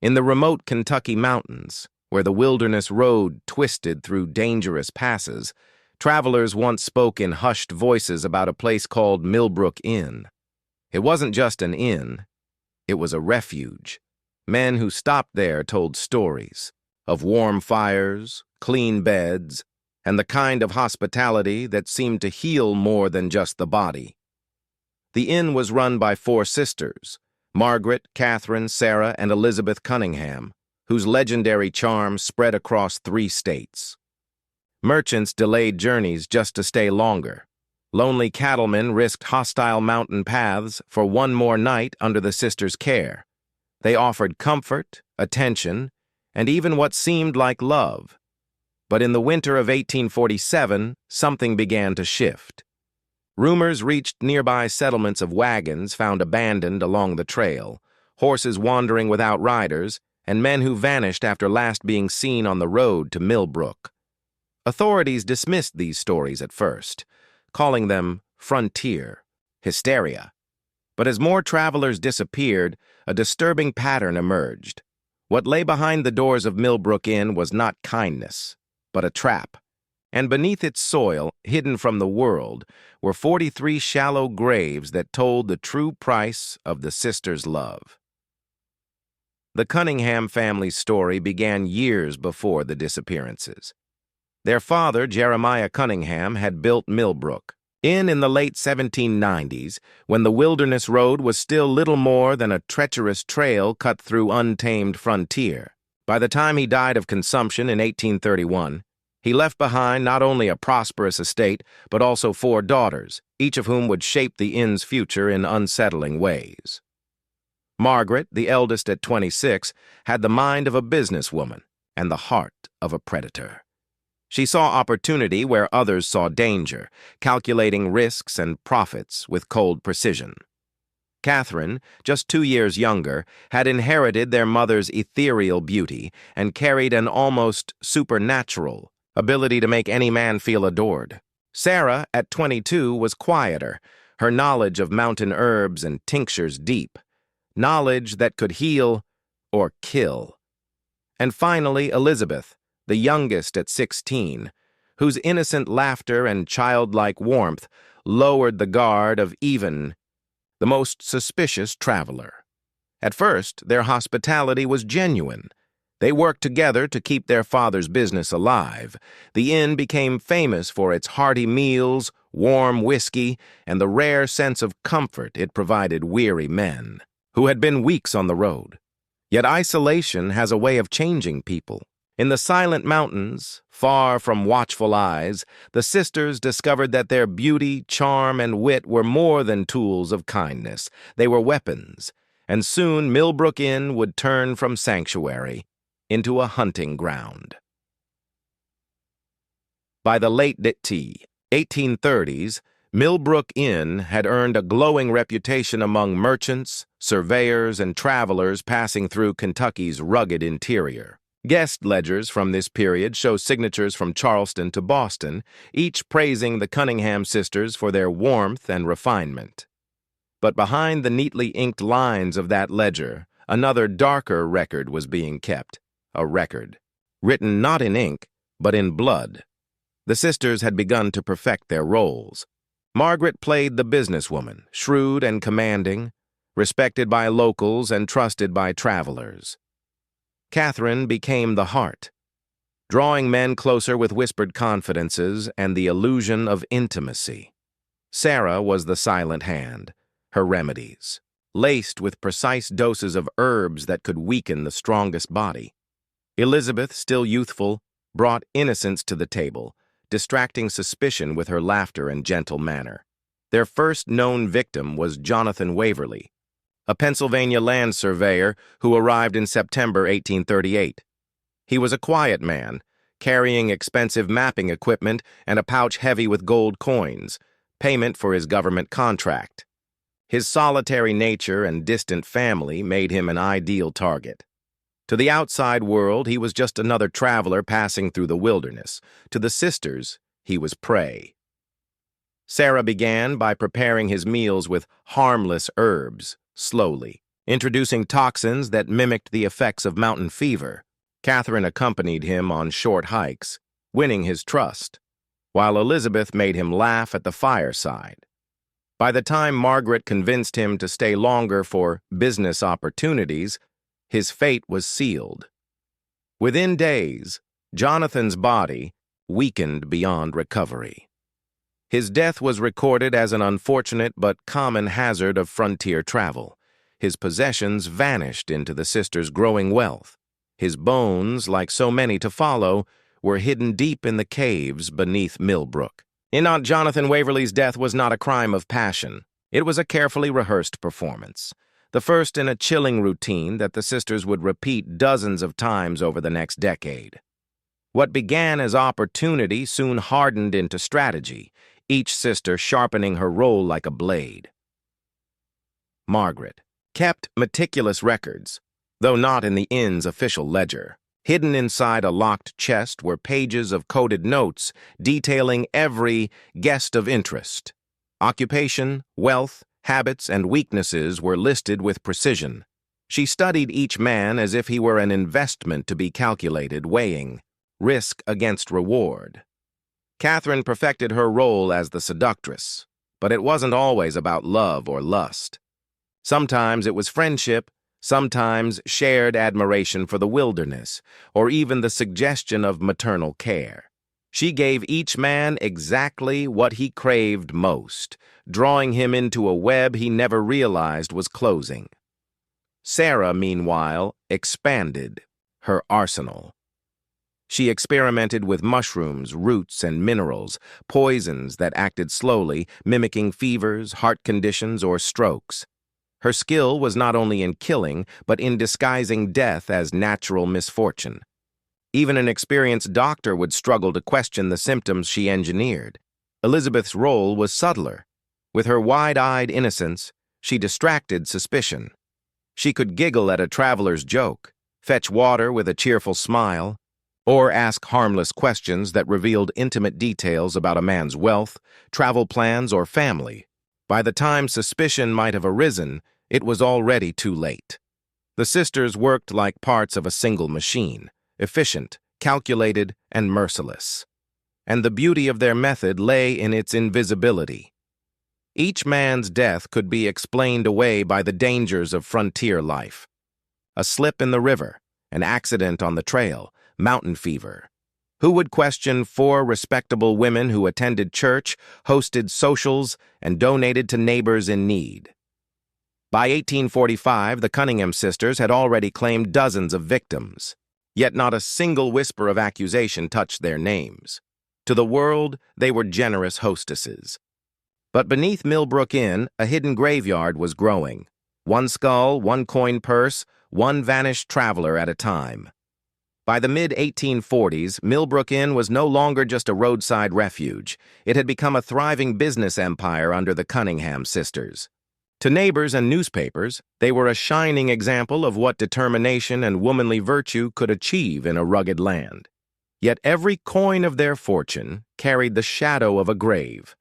In the remote Kentucky mountains, where the wilderness road twisted through dangerous passes, travelers once spoke in hushed voices about a place called Millbrook Inn. It wasn't just an inn, it was a refuge. Men who stopped there told stories of warm fires, clean beds, and the kind of hospitality that seemed to heal more than just the body. The inn was run by 4 sisters, Margaret, Catherine, Sarah, and Elizabeth Cunningham, whose legendary charm spread across 3 states. Merchants delayed journeys just to stay longer. Lonely cattlemen risked hostile mountain paths for one more night under the sisters' care. They offered comfort, attention, and even what seemed like love. But in the winter of 1847, something began to shift. Rumors reached nearby settlements of wagons found abandoned along the trail, horses wandering without riders, and men who vanished after last being seen on the road to Millbrook. Authorities dismissed these stories at first, calling them frontier hysteria. But as more travelers disappeared, a disturbing pattern emerged. What lay behind the doors of Millbrook Inn was not kindness, but a trap. And beneath its soil, hidden from the world, were 43 shallow graves that told the true price of the sisters' love. The Cunningham family's story began years before the disappearances. Their father, Jeremiah Cunningham, had built Millbrook Inn in the late 1790s, when the wilderness road was still little more than a treacherous trail cut through untamed frontier. By the time he died of consumption in 1831, he left behind not only a prosperous estate, but also 4 daughters, each of whom would shape the inn's future in unsettling ways. Margaret, the eldest at 26, had the mind of a businesswoman and the heart of a predator. She saw opportunity where others saw danger, calculating risks and profits with cold precision. Catherine, just 2 years younger, had inherited their mother's ethereal beauty and carried an almost supernatural ability to make any man feel adored. Sarah, at 22, was quieter, her knowledge of mountain herbs and tinctures deep, knowledge that could heal or kill. And finally, Elizabeth, the youngest at 16, whose innocent laughter and childlike warmth lowered the guard of even the most suspicious traveler. At first, their hospitality was genuine. They worked together to keep their father's business alive. The inn became famous for its hearty meals, warm whiskey, and the rare sense of comfort it provided weary men who had been weeks on the road. Yet isolation has a way of changing people. In the silent mountains, far from watchful eyes, the sisters discovered that their beauty, charm, and wit were more than tools of kindness. They were weapons, and soon Millbrook Inn would turn from sanctuary into a hunting ground. By the late 1830s, Millbrook Inn had earned a glowing reputation among merchants, surveyors, and travelers passing through Kentucky's rugged interior. Guest ledgers from this period show signatures from Charleston to Boston, each praising the Cunningham sisters for their warmth and refinement. But behind the neatly inked lines of that ledger, another darker record was being kept, a record written not in ink, but in blood. The sisters had begun to perfect their roles. Margaret played the businesswoman, shrewd and commanding, respected by locals and trusted by travelers. Catherine became the heart, drawing men closer with whispered confidences and the illusion of intimacy. Sarah was the silent hand, her remedies, laced with precise doses of herbs that could weaken the strongest body. Elizabeth, still youthful, brought innocence to the table, distracting suspicion with her laughter and gentle manner. Their first known victim was Jonathan Waverly, a Pennsylvania land surveyor who arrived in September 1838. He was a quiet man, carrying expensive mapping equipment and a pouch heavy with gold coins, payment for his government contract. His solitary nature and distant family made him an ideal target. To the outside world, he was just another traveler passing through the wilderness. To the sisters, he was prey. Sarah began by preparing his meals with harmless herbs, slowly, introducing toxins that mimicked the effects of mountain fever. Catherine accompanied him on short hikes, winning his trust, while Elizabeth made him laugh at the fireside. By the time Margaret convinced him to stay longer for business opportunities, his fate was sealed. Within days, Jonathan's body weakened beyond recovery. His death was recorded as an unfortunate but common hazard of frontier travel. His possessions vanished into the sisters' growing wealth. His bones, like so many to follow, were hidden deep in the caves beneath Millbrook. Jonathan Waverley's death was not a crime of passion. It was a carefully rehearsed performance, the first in a chilling routine that the sisters would repeat dozens of times over the next decade. What began as opportunity soon hardened into strategy, each sister sharpening her role like a blade. Margaret kept meticulous records, though not in the inn's official ledger. Hidden inside a locked chest were pages of coded notes detailing every guest of interest. Occupation, wealth, habits, and weaknesses were listed with precision. She studied each man as if he were an investment to be calculated, weighing risk against reward. Catherine perfected her role as the seductress, but it wasn't always about love or lust. Sometimes it was friendship, sometimes shared admiration for the wilderness, or even the suggestion of maternal care. She gave each man exactly what he craved most, drawing him into a web he never realized was closing. Sarah, meanwhile, expanded her arsenal. She experimented with mushrooms, roots, and minerals, poisons that acted slowly, mimicking fevers, heart conditions, or strokes. Her skill was not only in killing, but in disguising death as natural misfortune. Even an experienced doctor would struggle to question the symptoms she engineered. Elizabeth's role was subtler. With her wide-eyed innocence, she distracted suspicion. She could giggle at a traveler's joke, fetch water with a cheerful smile, or ask harmless questions that revealed intimate details about a man's wealth, travel plans, or family. By the time suspicion might have arisen, it was already too late. The sisters worked like parts of a single machine, efficient, calculated, and merciless. And the beauty of their method lay in its invisibility. Each man's death could be explained away by the dangers of frontier life. A slip in the river, an accident on the trail, mountain fever. Who would question 4 respectable women who attended church, hosted socials, and donated to neighbors in need? By 1845, the Cunningham sisters had already claimed dozens of victims, yet not a single whisper of accusation touched their names. To the world, they were generous hostesses. But beneath Millbrook Inn, a hidden graveyard was growing. One skull, one coin purse, one vanished traveler at a time. By the mid-1840s, Millbrook Inn was no longer just a roadside refuge. It had become a thriving business empire under the Cunningham sisters. To neighbors and newspapers, they were a shining example of what determination and womanly virtue could achieve in a rugged land. Yet every coin of their fortune carried the shadow of a grave.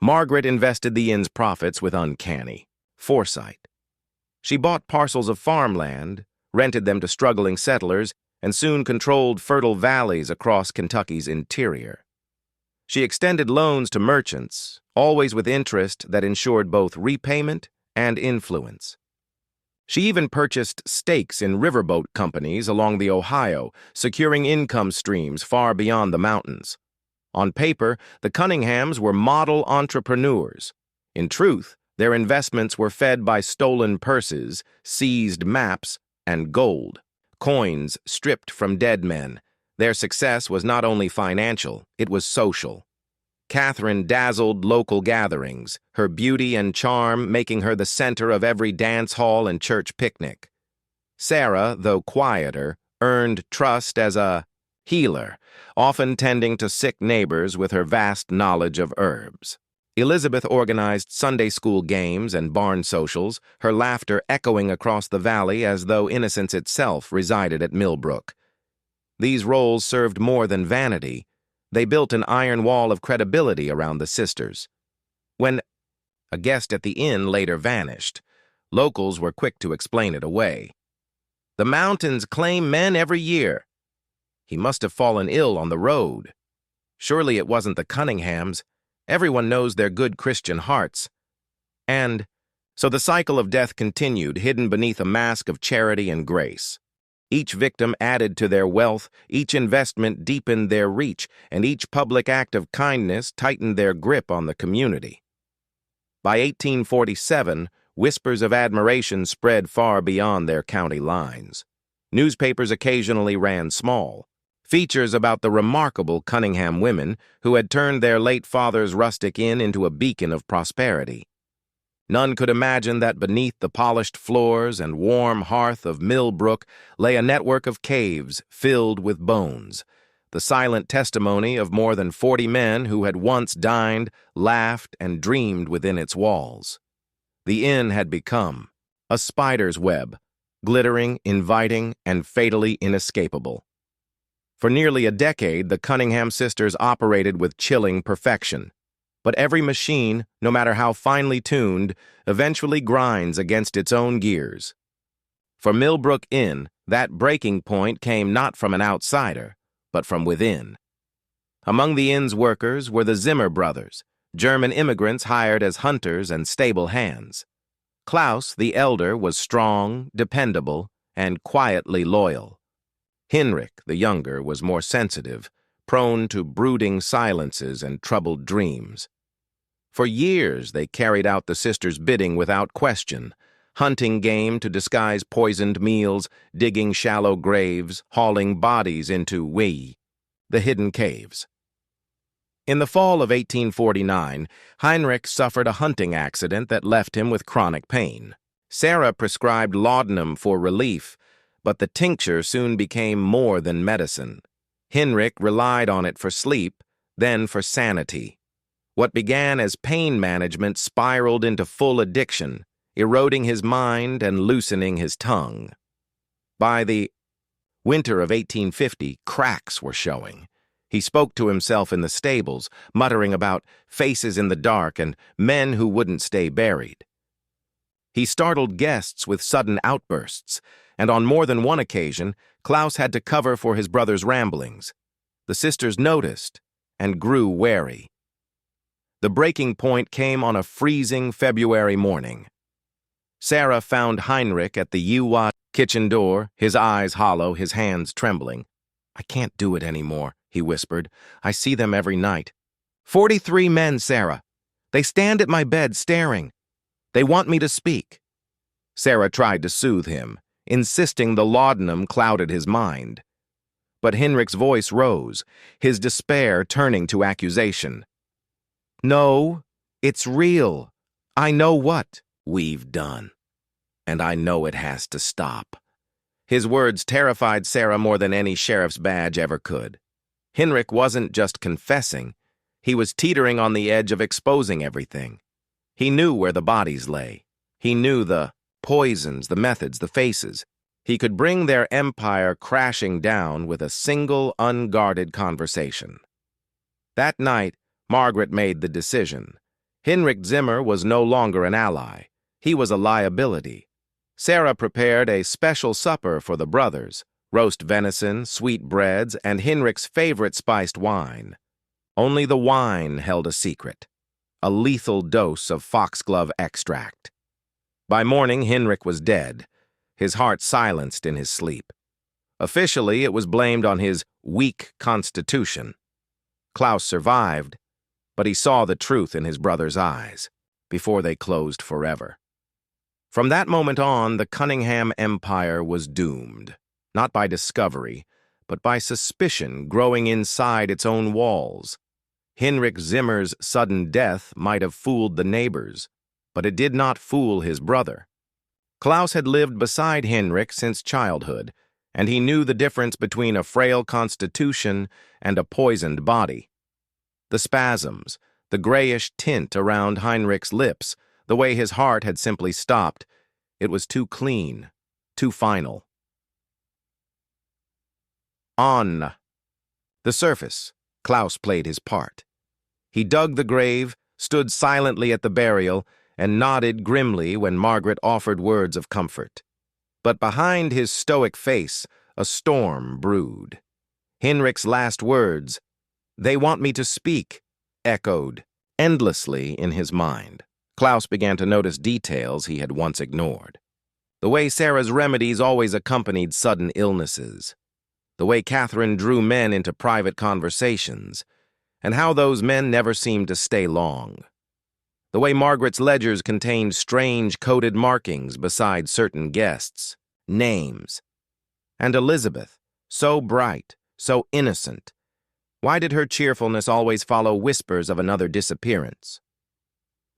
Margaret invested the inn's profits with uncanny foresight. She bought parcels of farmland, rented them to struggling settlers, and soon controlled fertile valleys across Kentucky's interior. She extended loans to merchants, always with interest that ensured both repayment and influence. She even purchased stakes in riverboat companies along the Ohio, securing income streams far beyond the mountains. On paper, the Cunninghams were model entrepreneurs. In truth, their investments were fed by stolen purses, seized maps, and gold. Coins stripped from dead men. Their success was not only financial, it was social. Catherine dazzled local gatherings, her beauty and charm making her the center of every dance hall and church picnic. Sarah, though quieter, earned trust as a healer, often tending to sick neighbors with her vast knowledge of herbs. Elizabeth organized Sunday school games and barn socials, her laughter echoing across the valley as though innocence itself resided at Millbrook. These roles served more than vanity. They built an iron wall of credibility around the sisters. When a guest at the inn later vanished, Locals were quick to explain it away. "The mountains claim men every year." He must have fallen ill on the road. Surely it wasn't the Cunninghams. Everyone knows their good Christian hearts. And so the cycle of death continued, hidden beneath a mask of charity and grace. Each victim added to their wealth, each investment deepened their reach, and each public act of kindness tightened their grip on the community. By 1847, whispers of admiration spread far beyond their county lines. Newspapers occasionally ran small features about the remarkable Cunningham women who had turned their late father's rustic inn into a beacon of prosperity. None could imagine that beneath the polished floors and warm hearth of Millbrook lay a network of caves filled with bones, the silent testimony of more than 40 men who had once dined, laughed, and dreamed within its walls. The inn had become a spider's web, glittering, inviting, and fatally inescapable. For nearly a decade, the Cunningham sisters operated with chilling perfection. But every machine, no matter how finely tuned, eventually grinds against its own gears. For Millbrook Inn, that breaking point came not from an outsider, but from within. Among the inn's workers were the Zimmer brothers, German immigrants hired as hunters and stable hands. Klaus, the elder, was strong, dependable, and quietly loyal. Hinrich, the younger, was more sensitive, prone to brooding silences and troubled dreams. For years they carried out the sisters' bidding without question, hunting game to disguise poisoned meals, digging shallow graves, hauling bodies into the hidden caves. In the fall of 1849, Heinrich suffered a hunting accident that left him with chronic pain. Sarah prescribed laudanum for relief, but the tincture soon became more than medicine. Hinrich relied on it for sleep, then for sanity. What began as pain management spiraled into full addiction, eroding his mind and loosening his tongue. By the winter of 1850, cracks were showing. He spoke to himself in the stables, muttering about faces in the dark and men who wouldn't stay buried. He startled guests with sudden outbursts, and on more than one occasion, Klaus had to cover for his brother's ramblings. The sisters noticed and grew wary. The breaking point came on a freezing February morning. Sarah found Heinrich at the kitchen door, his eyes hollow, his hands trembling. "I can't do it anymore," he whispered. "I see them every night. 43 men, Sarah. They stand at my bed staring. They want me to speak." Sarah tried to soothe him, insisting the laudanum clouded his mind. But Hinrich's voice rose, his despair turning to accusation. "No, it's real. I know what we've done, and I know it has to stop." His words terrified Sarah more than any sheriff's badge ever could. Hinrich wasn't just confessing, he was teetering on the edge of exposing everything. He knew where the bodies lay. He knew the poisons, the methods, the faces. He could bring their empire crashing down with a single, unguarded conversation. That night, Margaret made the decision. Hinrich Zimmer was no longer an ally. He was a liability. Sarah prepared a special supper for the brothers, roast venison, sweetbreads, and Hinrich's favorite spiced wine. Only the wine held a secret, a lethal dose of foxglove extract. By morning, Hinrich was dead, his heart silenced in his sleep. Officially, it was blamed on his weak constitution. Klaus survived, but he saw the truth in his brother's eyes before they closed forever. From that moment on, the Cunningham empire was doomed, not by discovery, but by suspicion growing inside its own walls. Hinrich Zimmer's sudden death might have fooled the neighbors, but it did not fool his brother. Klaus had lived beside Hinrich since childhood, and he knew the difference between a frail constitution and a poisoned body. The spasms, the grayish tint around Heinrich's lips, the way his heart had simply stopped, it was too clean, too final. On the surface, Klaus played his part. He dug the grave, stood silently at the burial, and nodded grimly when Margaret offered words of comfort. But behind his stoic face, a storm brewed. Hinrich's last words, "They want me to speak," echoed endlessly in his mind. Klaus began to notice details he had once ignored. The way Sarah's remedies always accompanied sudden illnesses. The way Catherine drew men into private conversations, and how those men never seemed to stay long. The way Margaret's ledgers contained strange coded markings beside certain guests, names. And Elizabeth, so bright, so innocent. Why did her cheerfulness always follow whispers of another disappearance?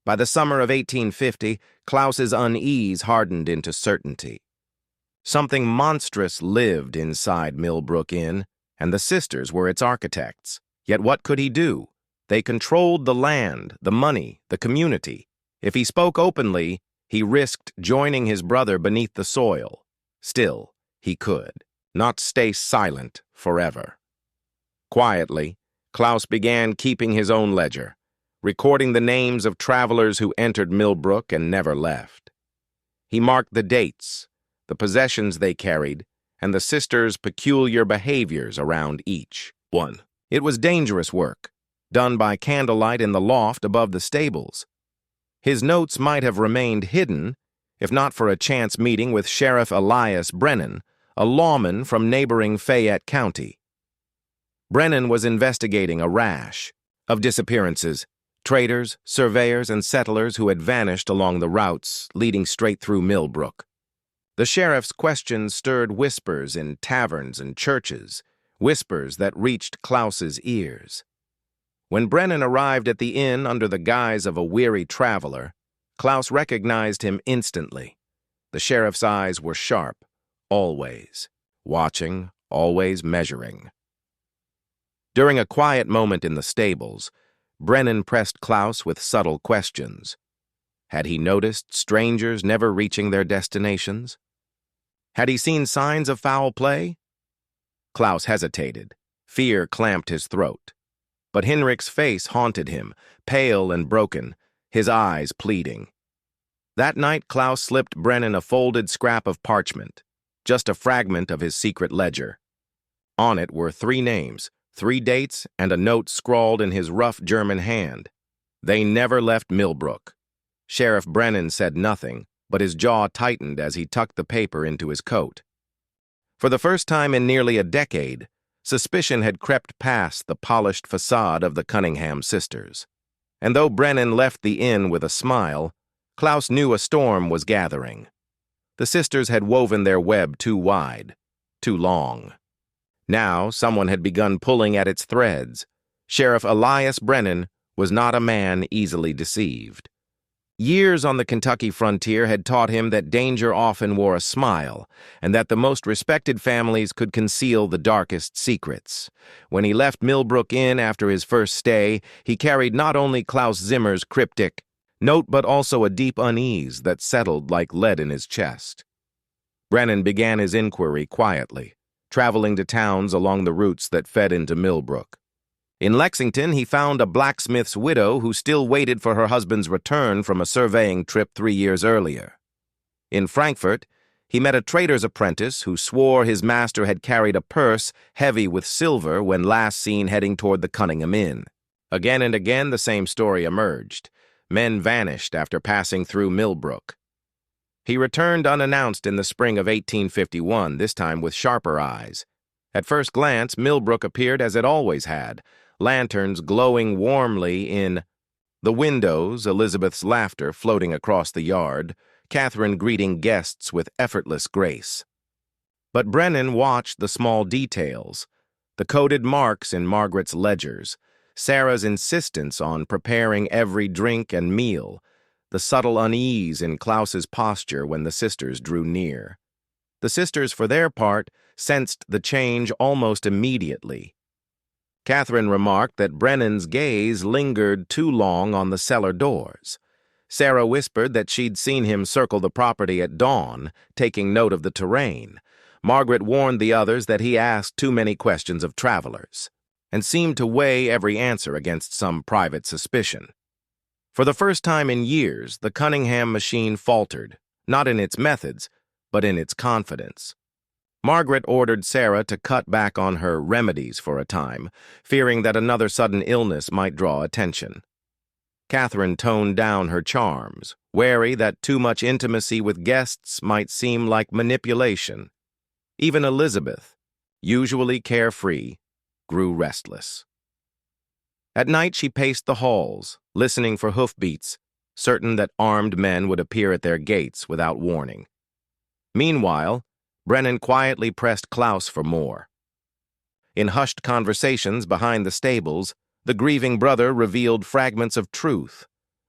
By the summer of 1850, Klaus's unease hardened into certainty. Something monstrous lived inside Millbrook Inn, and the sisters were its architects. Yet what could he do? They controlled the land, the money, the community. If he spoke openly, he risked joining his brother beneath the soil. Still, he could not stay silent forever. Quietly, Klaus began keeping his own ledger, recording the names of travelers who entered Millbrook and never left. He marked the dates, the possessions they carried, and the sisters' peculiar behaviors around each one. It was dangerous work, done by candlelight in the loft above the stables. His notes might have remained hidden, if not for a chance meeting with Sheriff Elias Brennan, a lawman from neighboring Fayette County. Brennan was investigating a rash of disappearances, traders, surveyors, and settlers who had vanished along the routes leading straight through Millbrook. The sheriff's questions stirred whispers in taverns and churches, whispers that reached Klaus's ears. When Brennan arrived at the inn under the guise of a weary traveler, Klaus recognized him instantly. The sheriff's eyes were sharp, always watching, always measuring. During a quiet moment in the stables, Brennan pressed Klaus with subtle questions. Had he noticed strangers never reaching their destinations? Had he seen signs of foul play? Klaus hesitated. Fear clamped his throat. But Hinrich's face haunted him, pale and broken, his eyes pleading. That night, Klaus slipped Brennan a folded scrap of parchment, just a fragment of his secret ledger. On it were 3 names, 3 dates, and a note scrawled in his rough German hand. They never left Millbrook. Sheriff Brennan said nothing, but his jaw tightened as he tucked the paper into his coat. For the first time in nearly a decade, suspicion had crept past the polished facade of the Cunningham sisters. And though Brennan left the inn with a smile, Klaus knew a storm was gathering. The sisters had woven their web too wide, too long. Now someone had begun pulling at its threads. Sheriff Elias Brennan was not a man easily deceived. Years on the Kentucky frontier had taught him that danger often wore a smile, and that the most respected families could conceal the darkest secrets. When he left Millbrook Inn after his first stay, he carried not only Klaus Zimmer's cryptic note but also a deep unease that settled like lead in his chest. Brennan began his inquiry quietly, traveling to towns along the routes that fed into Millbrook. In Lexington, he found a blacksmith's widow who still waited for her husband's return from a surveying trip 3 years earlier. In Frankfort, he met a trader's apprentice who swore his master had carried a purse heavy with silver when last seen heading toward the Cunningham Inn. Again and again, the same story emerged. Men vanished after passing through Millbrook. He returned unannounced in the spring of 1851, this time with sharper eyes. At first glance, Millbrook appeared as it always had, lanterns glowing warmly in the windows, Elizabeth's laughter floating across the yard, Catherine greeting guests with effortless grace. But Brennan watched the small details, the coded marks in Margaret's ledgers, Sarah's insistence on preparing every drink and meal, the subtle unease in Klaus's posture when the sisters drew near. The sisters, for their part, sensed the change almost immediately. Catherine remarked that Brennan's gaze lingered too long on the cellar doors. Sarah whispered that she'd seen him circle the property at dawn, taking note of the terrain. Margaret warned the others that he asked too many questions of travelers, and seemed to weigh every answer against some private suspicion. For the first time in years, the Cunningham machine faltered, not in its methods, but in its confidence. Margaret ordered Sarah to cut back on her remedies for a time, fearing that another sudden illness might draw attention. Catherine toned down her charms, wary that too much intimacy with guests might seem like manipulation. Even Elizabeth, usually carefree, grew restless. At night she paced the halls, listening for hoofbeats, certain that armed men would appear at their gates without warning. Meanwhile, Brennan quietly pressed Klaus for more. In hushed conversations behind the stables, the grieving brother revealed fragments of truth,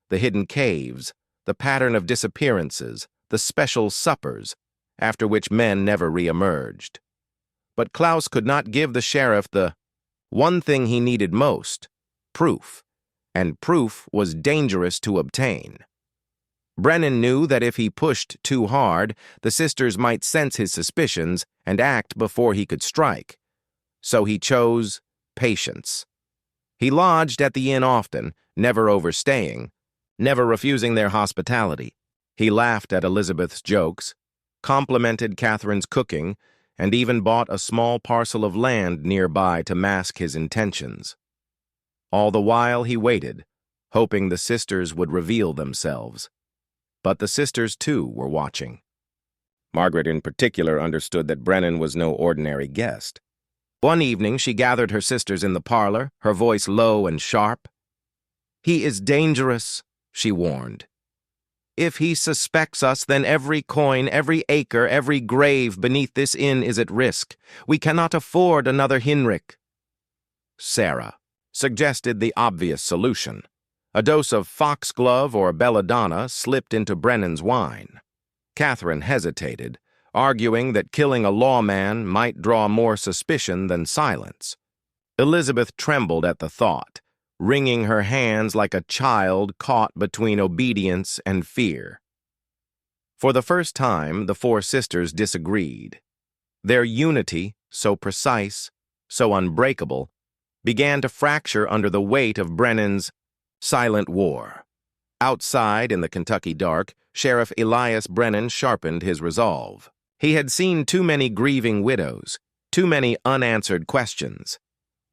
the hidden caves, the pattern of disappearances, the special suppers, after which men never re-emerged. But Klaus could not give the sheriff the one thing he needed most, proof, and proof was dangerous to obtain. Brennan knew that if he pushed too hard, the sisters might sense his suspicions and act before he could strike. So he chose patience. He lodged at the inn often, never overstaying, never refusing their hospitality. He laughed at Elizabeth's jokes, complimented Catherine's cooking, and even bought a small parcel of land nearby to mask his intentions. All the while he waited, hoping the sisters would reveal themselves. But the sisters, too, were watching. Margaret in particular understood that Brennan was no ordinary guest. One evening she gathered her sisters in the parlor, her voice low and sharp. "He is dangerous," she warned. "If he suspects us, then every coin, every acre, every grave beneath this inn is at risk. We cannot afford another Hinrich." Sarah suggested the obvious solution. A dose of foxglove or belladonna slipped into Brennan's wine. Catherine hesitated, arguing that killing a lawman might draw more suspicion than silence. Elizabeth trembled at the thought, wringing her hands like a child caught between obedience and fear. For the first time, the four sisters disagreed. Their unity, so precise, so unbreakable, began to fracture under the weight of Brennan's silent war. Outside, in the Kentucky dark, Sheriff Elias Brennan sharpened his resolve. He had seen too many grieving widows, too many unanswered questions.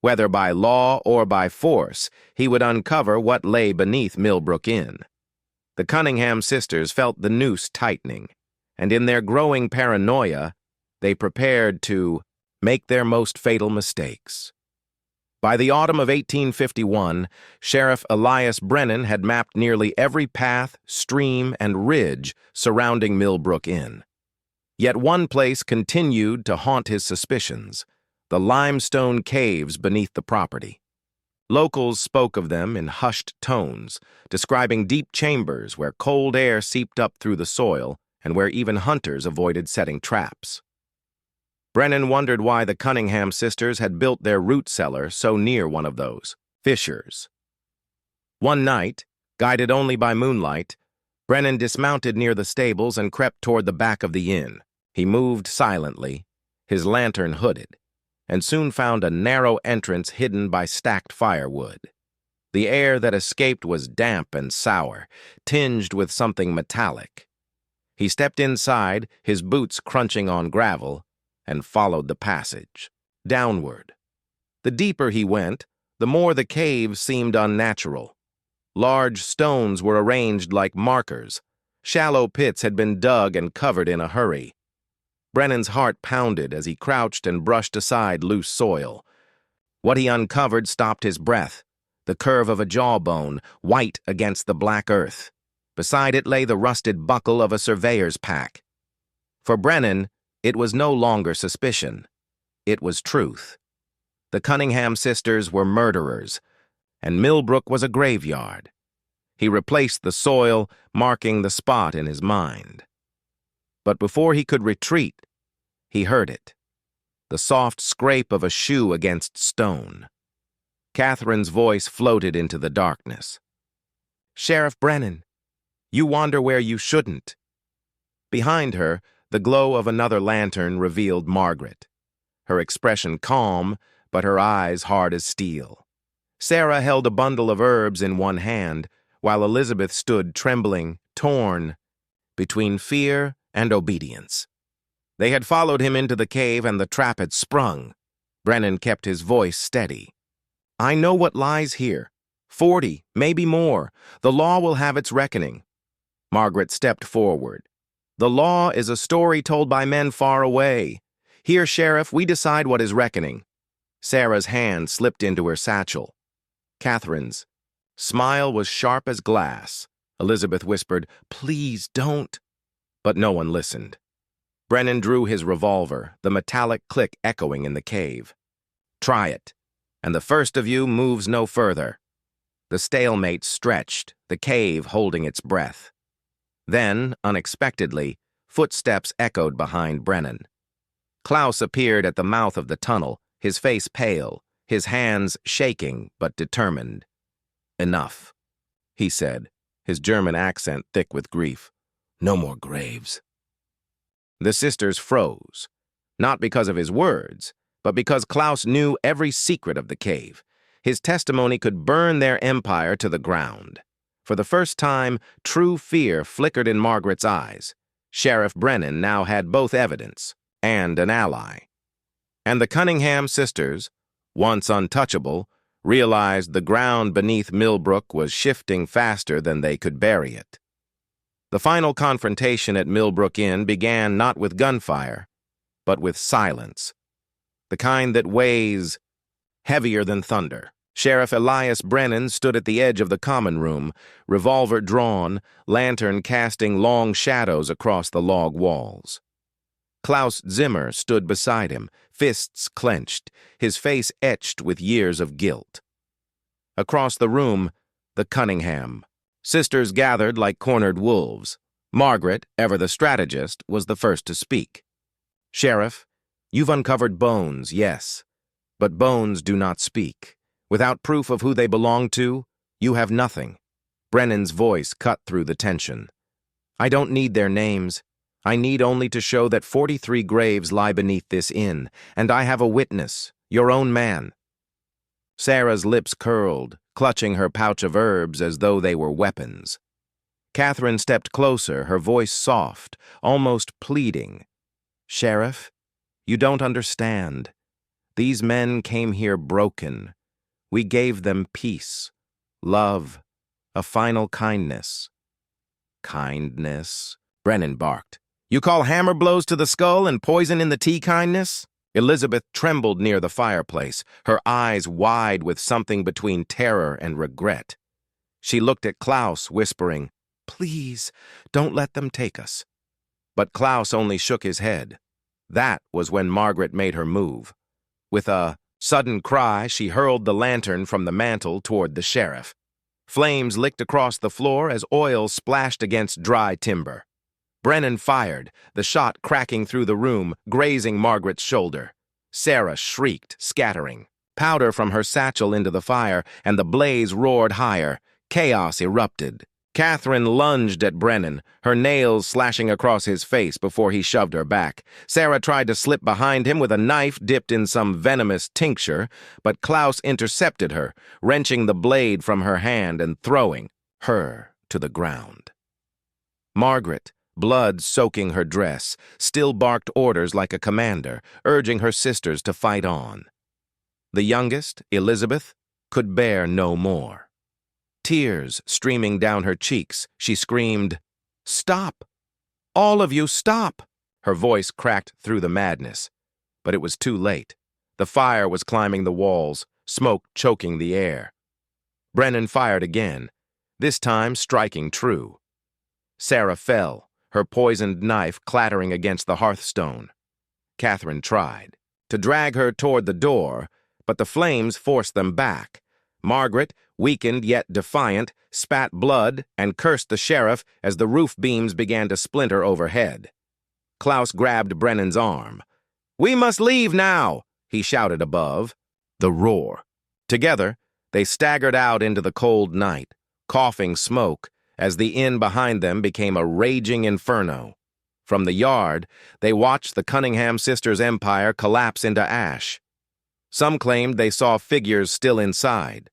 Whether by law or by force, he would uncover what lay beneath Millbrook Inn. The Cunningham sisters felt the noose tightening, and in their growing paranoia, they prepared to make their most fatal mistakes. By the autumn of 1851, Sheriff Elias Brennan had mapped nearly every path, stream, and ridge surrounding Millbrook Inn. Yet one place continued to haunt his suspicions: the limestone caves beneath the property. Locals spoke of them in hushed tones, describing deep chambers where cold air seeped up through the soil and where even hunters avoided setting traps. Brennan wondered why the Cunningham sisters had built their root cellar so near one of those fissures. One night, guided only by moonlight, Brennan dismounted near the stables and crept toward the back of the inn. He moved silently, his lantern hooded, and soon found a narrow entrance hidden by stacked firewood. The air that escaped was damp and sour, tinged with something metallic. He stepped inside, his boots crunching on gravel, and followed the passage, downward. The deeper he went, the more the cave seemed unnatural. Large stones were arranged like markers. Shallow pits had been dug and covered in a hurry. Brennan's heart pounded as he crouched and brushed aside loose soil. What he uncovered stopped his breath, the curve of a jawbone, white against the black earth. Beside it lay the rusted buckle of a surveyor's pack. For Brennan, it was no longer suspicion. It was truth. The Cunningham sisters were murderers, and Millbrook was a graveyard. He replaced the soil, marking the spot in his mind. But before he could retreat, he heard it, the soft scrape of a shoe against stone. Catherine's voice floated into the darkness. "Sheriff Brennan, you wander where you shouldn't." Behind her, the glow of another lantern revealed Margaret, her expression calm, but her eyes hard as steel. Sarah held a bundle of herbs in one hand, while Elizabeth stood trembling, torn between fear and obedience. They had followed him into the cave and the trap had sprung. Brennan kept his voice steady. "I know what lies here. 40, maybe more. The law will have its reckoning." Margaret stepped forward. "The law is a story told by men far away. Here, Sheriff, we decide what is reckoning." Sarah's hand slipped into her satchel. Catherine's smile was sharp as glass. Elizabeth whispered, "Please don't." But no one listened. Brennan drew his revolver, the metallic click echoing in the cave. "Try it, and the first of you moves no further." The stalemate stretched, the cave holding its breath. Then, unexpectedly, footsteps echoed behind Brennan. Klaus appeared at the mouth of the tunnel, his face pale, his hands shaking but determined. "Enough," he said, his German accent thick with grief. "No more graves." The sisters froze, not because of his words, but because Klaus knew every secret of the cave. His testimony could burn their empire to the ground. For the first time, true fear flickered in Margaret's eyes. Sheriff Brennan now had both evidence and an ally. And the Cunningham sisters, once untouchable, realized the ground beneath Millbrook was shifting faster than they could bury it. The final confrontation at Millbrook Inn began not with gunfire, but with silence, the kind that weighs heavier than thunder. Sheriff Elias Brennan stood at the edge of the common room, revolver drawn, lantern casting long shadows across the log walls. Klaus Zimmer stood beside him, fists clenched, his face etched with years of guilt. Across the room, the Cunningham sisters gathered like cornered wolves. Margaret, ever the strategist, was the first to speak. "Sheriff, you've uncovered bones, yes, but bones do not speak. Without proof of who they belong to, you have nothing." Brennan's voice cut through the tension. "I don't need their names. I need only to show that 43 graves lie beneath this inn, and I have a witness, your own man." Sarah's lips curled, clutching her pouch of herbs as though they were weapons. Catherine stepped closer, her voice soft, almost pleading. "Sheriff, you don't understand. These men came here broken. We gave them peace, love, a final kindness." "Kindness?" Brennan barked. "You call hammer blows to the skull and poison in the tea kindness?" Elizabeth trembled near the fireplace, her eyes wide with something between terror and regret. She looked at Klaus, whispering, "Please, don't let them take us." But Klaus only shook his head. That was when Margaret made her move. With a sudden cry, she hurled the lantern from the mantel toward the sheriff. Flames licked across the floor as oil splashed against dry timber. Brennan fired, the shot cracking through the room, grazing Margaret's shoulder. Sarah shrieked, scattering. Powder from her satchel into the fire, and the blaze roared higher. Chaos erupted. Catherine lunged at Brennan, her nails slashing across his face before he shoved her back. Sarah tried to slip behind him with a knife dipped in some venomous tincture, but Klaus intercepted her, wrenching the blade from her hand and throwing her to the ground. Margaret, blood soaking her dress, still barked orders like a commander, urging her sisters to fight on. The youngest, Elizabeth, could bear no more. Tears streaming down her cheeks, she screamed, "Stop! All of you, stop!" Her voice cracked through the madness. But it was too late. The fire was climbing the walls, smoke choking the air. Brennan fired again, this time striking true. Sarah fell, her poisoned knife clattering against the hearthstone. Catherine tried to drag her toward the door, but the flames forced them back. Margaret, weakened yet defiant, spat blood and cursed the sheriff as the roof beams began to splinter overhead. Klaus grabbed Brennan's arm. "We must leave now," he shouted above. The roar. Together, they staggered out into the cold night, coughing smoke, as the inn behind them became a raging inferno. From the yard, they watched the Cunningham sisters' empire collapse into ash. Some claimed they saw figures still inside.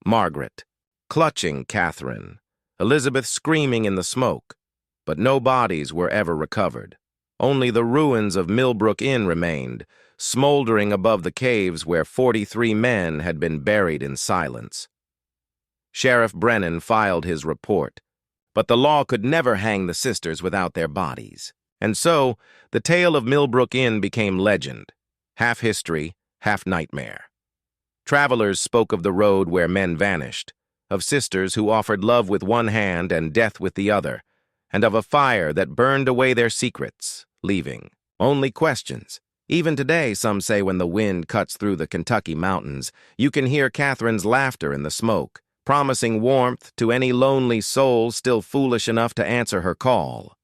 Margaret, clutching Catherine, Elizabeth screaming in the smoke, but no bodies were ever recovered. Only the ruins of Millbrook Inn remained, smoldering above the caves where 43 men had been buried in silence. Sheriff Brennan filed his report, but the law could never hang the sisters without their bodies. And so, the tale of Millbrook Inn became legend, half history, half nightmare. Travelers spoke of the road where men vanished, of sisters who offered love with one hand and death with the other, and of a fire that burned away their secrets, leaving only questions. Even today, some say when the wind cuts through the Kentucky mountains, you can hear Catherine's laughter in the smoke, promising warmth to any lonely soul still foolish enough to answer her call.